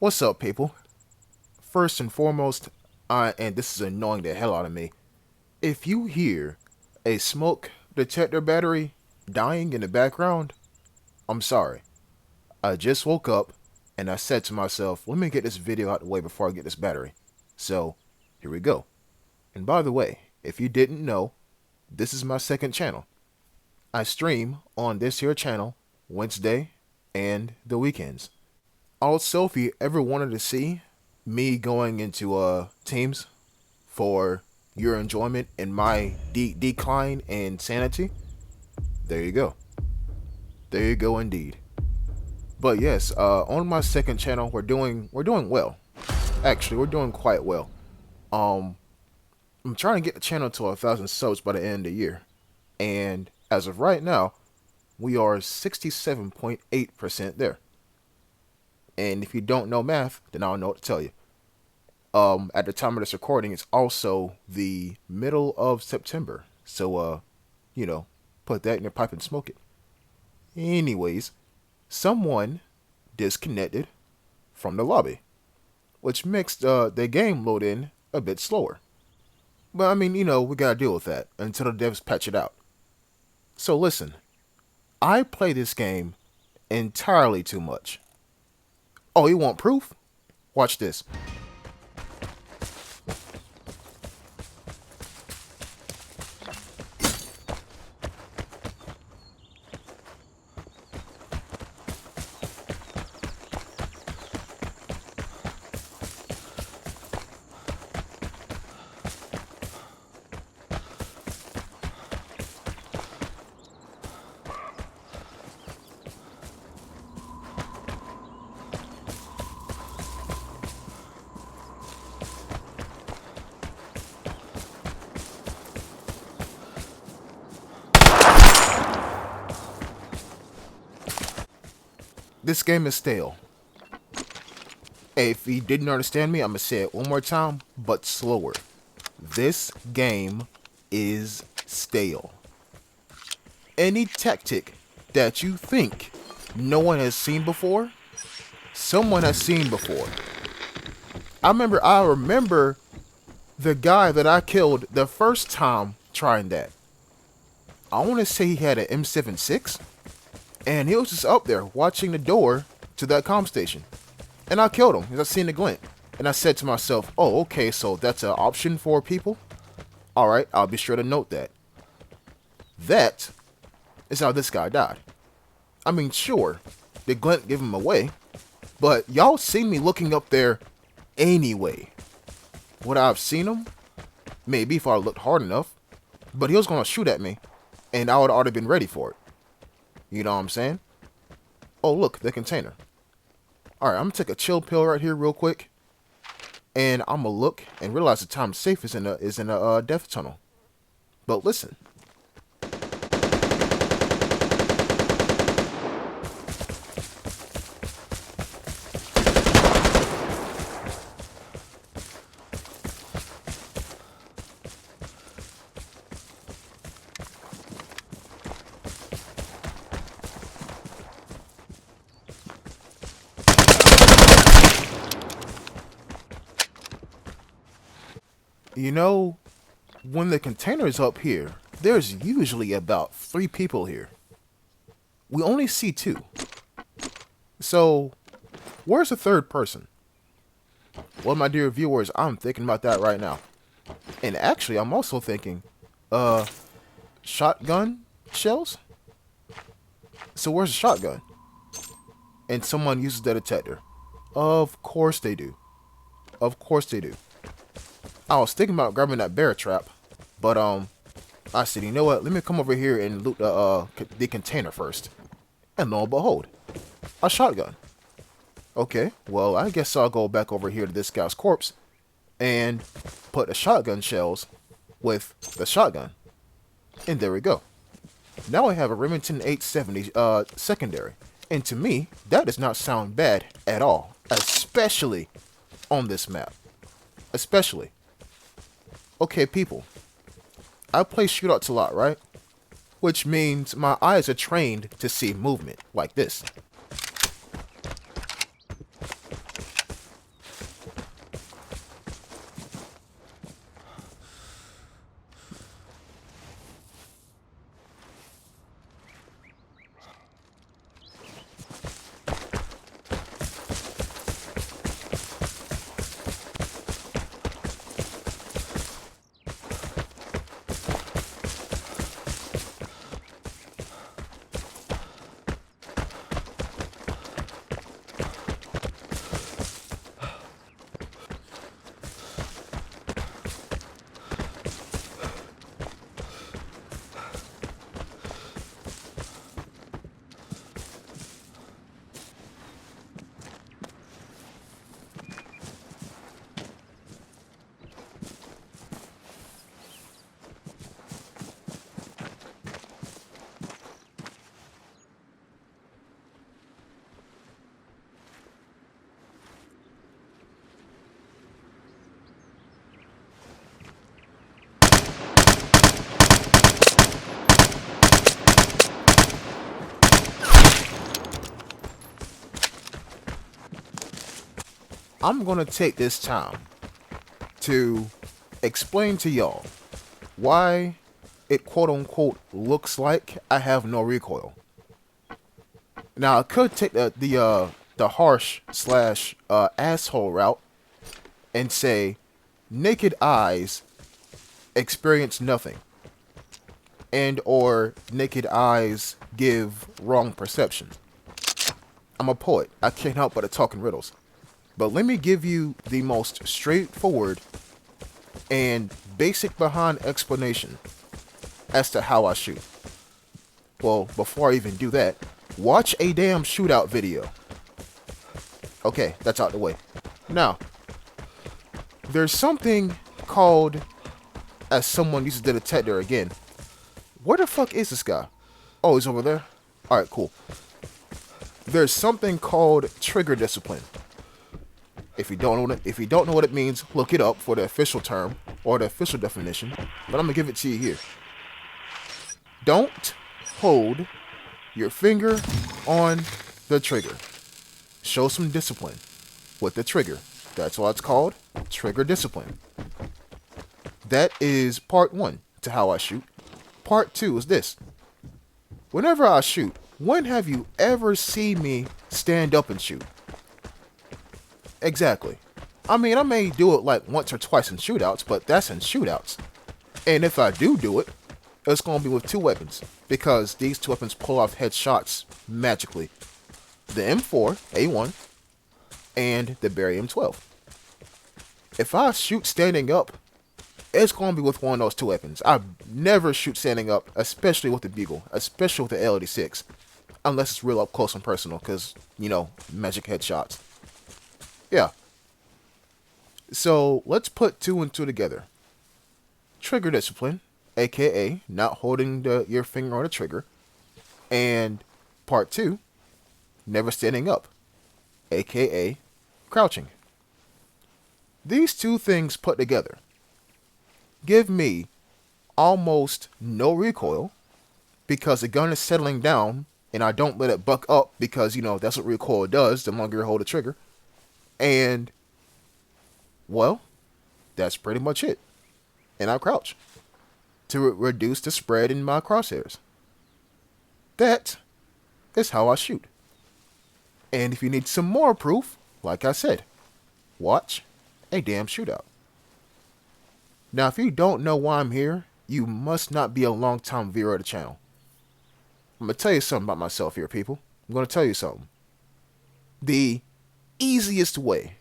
What's up, people? First and foremost, and this is annoying the hell out of me, if you hear a smoke detector battery dying in the background, I'm sorry. I just woke up and I said to myself, let me get this video out of the way before I get this battery. So, here we go. And by the way, if you didn't know, this is my second channel. I stream on this here channel Wednesday and the weekends. Also, if you ever wanted to see me going into teams for your enjoyment and my decline in sanity, there you go. There you go indeed. But yes, on my second channel, we're doing well. Actually, we're doing quite well. Um, I'm trying to get the channel to 1,000 subs by the end of the year, and as of right now, we are 67.8% there. And if you don't know math, then I don't know what to tell you. At the time of this recording, it's also the middle of September. So, put that in your pipe and smoke it. Anyways, someone disconnected from the lobby, which makes the game load in a bit slower. But I mean, we gotta deal with that until the devs patch it out. So listen, I play this game entirely too much. Oh, you want proof? Watch this. This game is stale. Hey, if you didn't understand me, I'm gonna say it one more time, but slower. This game is stale. Any tactic that you think no one has seen before, someone has seen before. I remember the guy that I killed the first time trying that. I want to say he had an M76, and he was just up there watching the door to that comm station. And I killed him because I seen the glint. And I said to myself, oh, okay, so that's an option for people? Alright, I'll be sure to note that. That is how this guy died. I mean, sure, the glint gave him away, but y'all seen me looking up there anyway. Would I have seen him? Maybe if I looked hard enough. But he was going to shoot at me, and I would have already been ready for it. You know what I'm saying? Oh, look, the container. Alright, I'm going to take a chill pill right here real quick. And I'm going to look and realize the time safe is in a death tunnel. But listen. You know, when the container is up here, there's usually about 3 people here. We only see 2. So, where's the third person? Well, my dear viewers, I'm thinking about that right now. And actually, I'm also thinking, shotgun shells? So where's the shotgun? And someone uses the detector. Of course they do. Of course they do. I was thinking about grabbing that bear trap, but I said, you know what? Let me come over here and loot the container first. And lo and behold, a shotgun. Okay, well, I guess I'll go back over here to this guy's corpse and put the shotgun shells with the shotgun. And there we go. Now I have a Remington 870 secondary. And to me, that does not sound bad at all, especially on this map. Especially. Okay, people, I play shootouts a lot, right? Which means my eyes are trained to see movement like this. I'm gonna take this time to explain to y'all why it quote unquote looks like I have no recoil. Now I could take the harsh slash asshole route and say naked eyes experience nothing, and or naked eyes give wrong perception. I'm a poet. I can't help but to talk in riddles. But let me give you the most straightforward and basic behind explanation as to how I shoot. Well, before I even do that, watch a damn shootout video. Okay, that's out the way. Now, there's something called, as someone uses the detector again. Where the fuck is this guy? Oh, he's over there? Alright, cool. There's something called trigger discipline. If you don't know what it means, look it up for the official term or the official definition. But I'm gonna give it to you here. Don't hold your finger on the trigger. Show some discipline with the trigger. That's why it's called trigger discipline. That is part 1 to how I shoot. Part 2 is this. Whenever I shoot, when have you ever seen me stand up and shoot? Exactly. I mean, I may do it like once or twice in shootouts, but that's in shootouts. And if I do it, it's going to be with 2 weapons, because these 2 weapons pull off headshots magically. The M4, A1, and the Berry M12. If I shoot standing up, it's going to be with one of those 2 weapons. I never shoot standing up, especially with the Vigor, especially with the L86. Unless it's real up close and personal, because, you know, magic headshots. Yeah. So, let's put 2 and 2 together. Trigger discipline, aka not holding your finger on the trigger. And part 2, never standing up, aka crouching. These 2 things put together give me almost no recoil, because the gun is settling down and I don't let it buck up, because, you know, that's what recoil does the longer you hold the trigger. And, well, that's pretty much it. And I crouch to reduce the spread in my crosshairs. That is how I shoot. And if you need some more proof, like I said, watch a damn shootout. Now, if you don't know why I'm here, you must not be a long-time viewer of the channel. I'm going to tell you something about myself here, people. I'm going to tell you something. The easiest way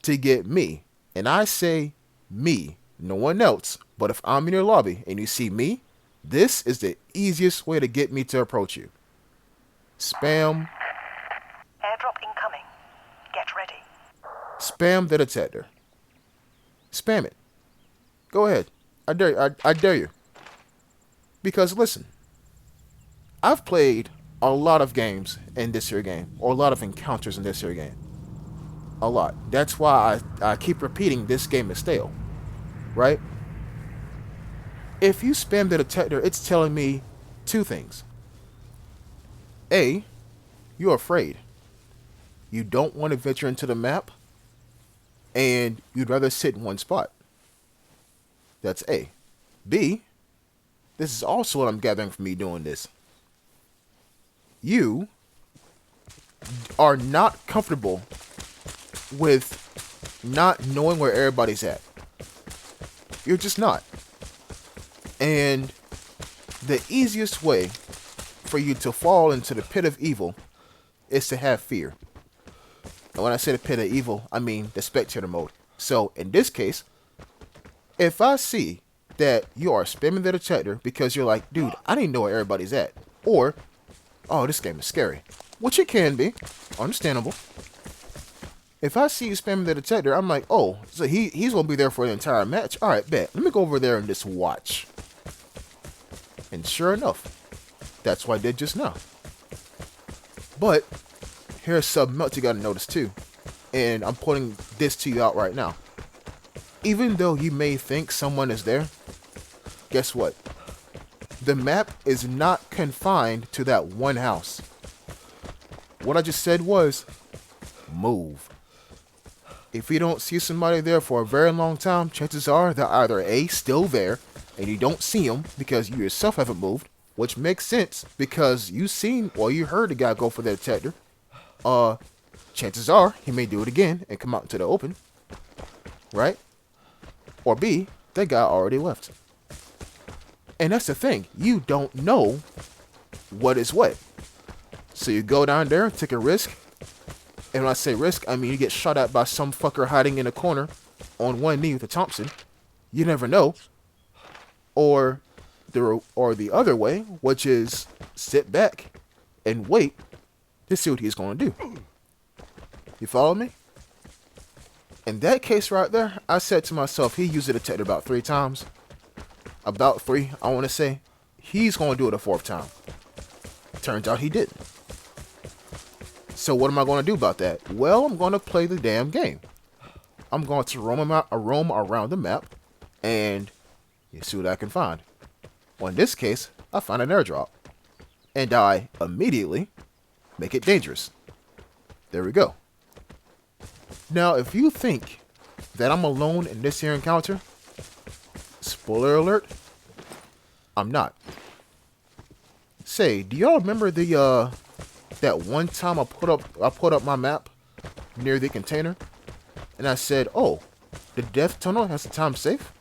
to get me, and I say me, no one else, but if I'm in your lobby and you see me, this is the easiest way to get me to approach you. Spam. Airdrop incoming. Get ready. Spam the detector. Spam it. Go ahead. I dare you. Because listen, I've played a lot of games in this here game, or a lot of encounters in this here game. A lot. That's why I keep repeating this game is stale. Right? If you spam the detector, it's telling me 2 things. A, you're afraid. You don't want to venture into the map, and you'd rather sit in one spot. That's A. B, this is also what I'm gathering from me doing this. You are not comfortable with not knowing where everybody's at. You're just not. And the easiest way for you to fall into the pit of evil is to have fear. And when I say the pit of evil, I mean the spectator mode. So in this case, if I see that you are spamming the detector because you're like, dude, I didn't know where everybody's at, or, oh, this game is scary, which it can be, understandable. If I see you spamming the detector, I'm like, oh, so he's going to be there for the entire match. All right, bet. Let me go over there and just watch. And sure enough, that's what I did just now. But here's something else you got to notice too. And I'm pointing this to you out right now. Even though you may think someone is there, guess what? The map is not confined to that one house. What I just said was, move. If you don't see somebody there for a very long time, chances are they're either A, still there, and you don't see them because you yourself haven't moved, which makes sense because you seen or you heard the guy go for the detector. Uh, Chances are he may do it again and come out into the open, right? Or B, that guy already left. And that's the thing, you don't know what is what. So you go down there, take a risk, and when I say risk, I mean you get shot at by some fucker hiding in a corner on one knee with a Thompson. You never know. Or the other way, which is sit back and wait to see what he's going to do. You follow me? In that case right there, I said to myself, he used the detector about 3 times. About 3, I want to say. He's going to do it a 4th time. Turns out he didn't. So what am I going to do about that? Well, I'm going to play the damn game. I'm going to roam around the map and you see what I can find. Well, in this case, I find an airdrop. And I immediately make it dangerous. There we go. Now, if you think that I'm alone in this here encounter, spoiler alert, I'm not. Say, do y'all remember the that one time I put up my map near the container and I said, "Oh, the death tunnel has a time safe?"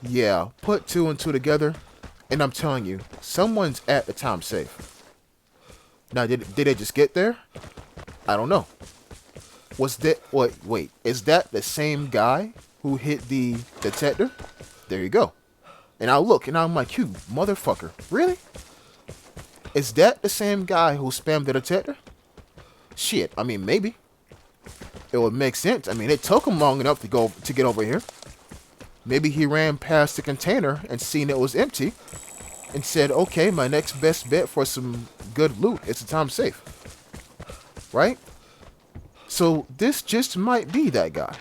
Yeah, put 2 and 2 together, and I'm telling you, someone's at the time safe. Now, did they just get there? I don't know. Was that wait, is that the same guy who hit the detector? There you go. And I look and I'm like, you motherfucker, really? Is that the same guy who spammed the detector? Shit, I mean, maybe. It would make sense. I mean, it took him long enough to get over here. Maybe he ran past the container and seen it was empty and said, okay, my next best bet for some good loot is a time safe. Right? So this just might be that guy.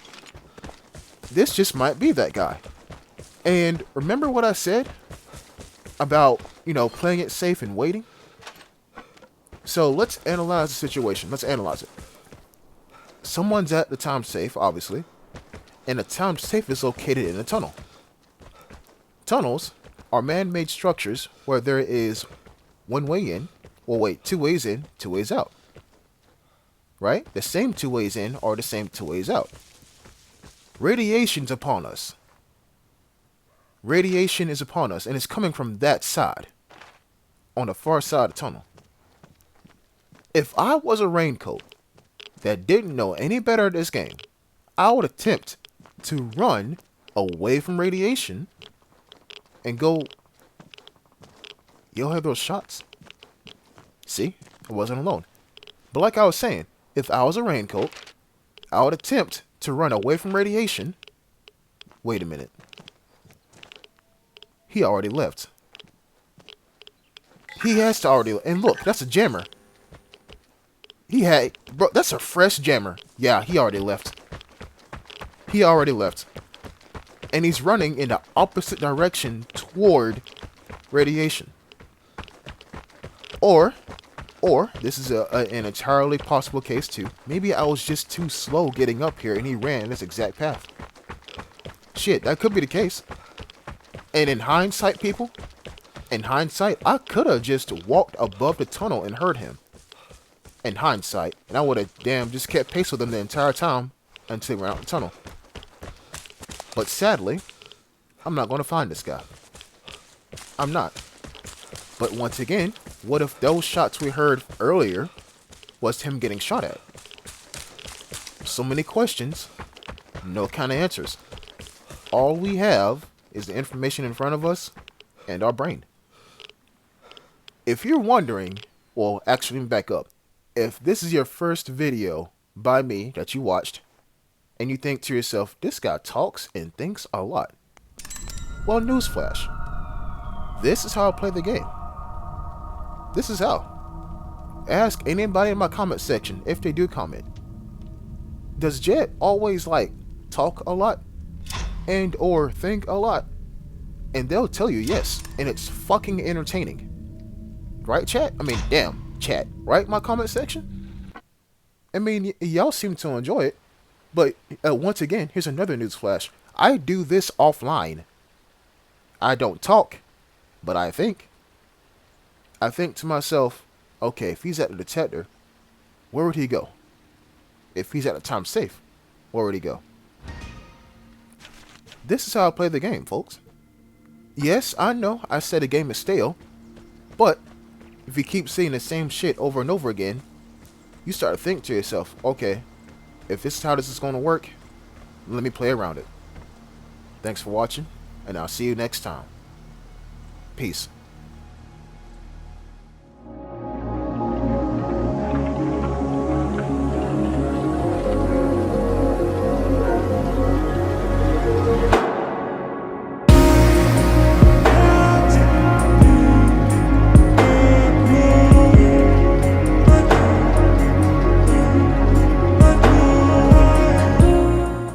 This just might be that guy. And remember what I said about, playing it safe and waiting? So let's analyze the situation. Let's analyze it. Someone's at the time safe, obviously. And the time safe is located in a tunnel. Tunnels are man-made structures where there is one way in, 2 ways in, 2 ways out. Right? The same 2 ways in are the same 2 ways out. Radiation's upon us. Radiation is upon us, and it's coming from that side. On the far side of the tunnel. If I was a raincoat that didn't know any better at this game, I would attempt to run away from radiation and go. You'll have those shots. See? I wasn't alone. But like I was saying, if I was a raincoat, I would attempt to run away from radiation. Wait a minute. He already left. He has to already. And look, that's a jammer. Bro, that's a fresh jammer. Yeah, he already left. He already left. And he's running in the opposite direction toward radiation. Or this is an entirely possible case too. Maybe I was just too slow getting up here and he ran this exact path. Shit, that could be the case. And in hindsight, people, I could have just walked above the tunnel and heard him. In hindsight, and I would have just kept pace with him the entire time until he ran out the tunnel. But sadly, I'm not going to find this guy. I'm not. But once again, what if those shots we heard earlier was him getting shot at? So many questions, no kind of answers. All we have is the information in front of us and our brain. If you're wondering, well, actually, back up. If this is your first video by me that you watched, and you think to yourself, this guy talks and thinks a lot. Well, newsflash. This is how I play the game. This is how. Ask anybody in my comment section if they do comment. Does Jet always talk a lot? And or think a lot? And they'll tell you yes. And it's fucking entertaining. Right, chat? I mean, damn, chat. Right, my comment section? I mean, y'all seem to enjoy it. But once again, here's another news flash. I do this offline. I don't talk, but I think. I think to myself, okay, if he's at the detector, where would he go? If he's at the time safe, where would he go? This is how I play the game, folks. Yes, I know I said the game is stale, but if you keep seeing the same shit over and over again, you start to think to yourself, okay, if this is how this is going to work, let me play around it. Thanks for watching, and I'll see you next time. Peace.